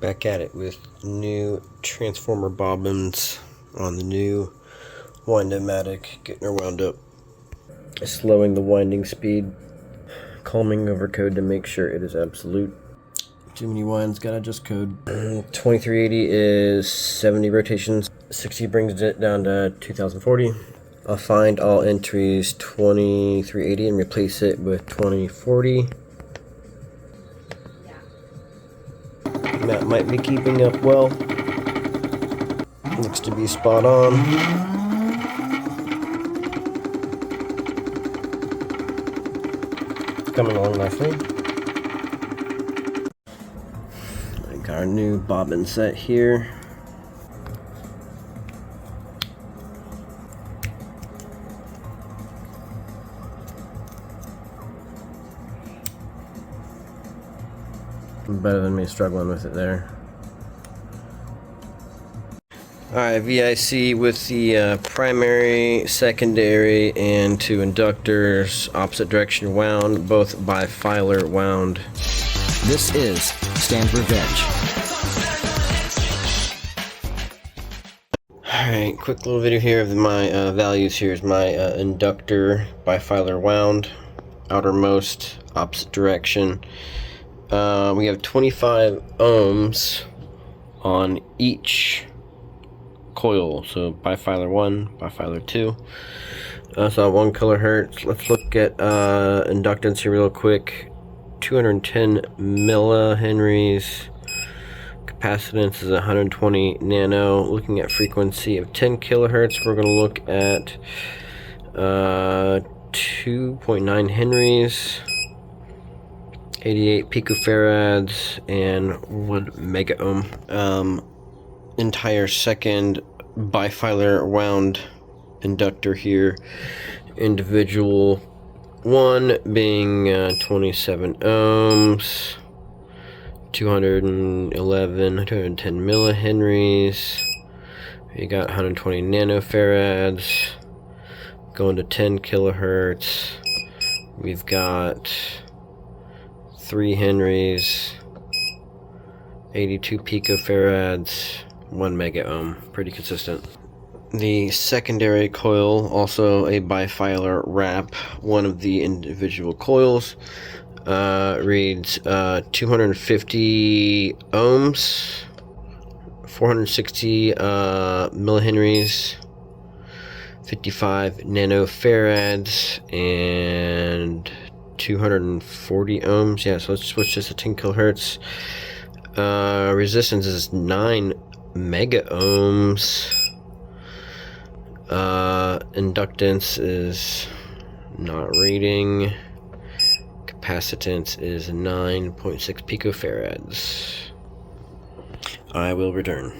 Back at it with new transformer bobbins on the new Wind-O-Matic, getting her wound up. Slowing the winding speed, calming over code to make sure it is absolute. Too many winds, gotta adjust code. 2380 is 70 rotations, 60 brings it down to 2040. I'll find all entries 2380 and replace it with 2040. That might be keeping up well. Looks to be spot on. Coming along nicely. I got our new bobbin set here. Better than me struggling with it there. Alright, VIC with the primary, secondary, and two inductors, opposite direction wound, both bifilar wound. This is Stand Revenge. Alright, quick little video here of my values. Here's my inductor, bifilar wound, outermost, opposite direction. We have 25 ohms on each coil, so bifilar 1, bifilar 2. So 1 kilohertz. Let's look at inductance here real quick. 210 millihenries. Capacitance is 120 nano. Looking at frequency of 10 kilohertz, we're going to look at 2.9 henries. 88 picofarads and 1 mega ohm. Entire second bifilar wound inductor here. Individual one being 27 ohms, 210 millihenries. We got 120 nanofarads. Going to 10 kilohertz. We've got 3 henries, 82 picofarads, 1 mega ohm. Pretty consistent. The secondary coil, also a bifilar wrap. One of the individual coils reads 250 ohms, 460 millihenries, 55 nanofarads, and 240 ohms. Yeah, so let's switch this to 10 kilohertz. Resistance is 9 mega ohms. Inductance is not reading. Capacitance is 9.6 picofarads. I will return.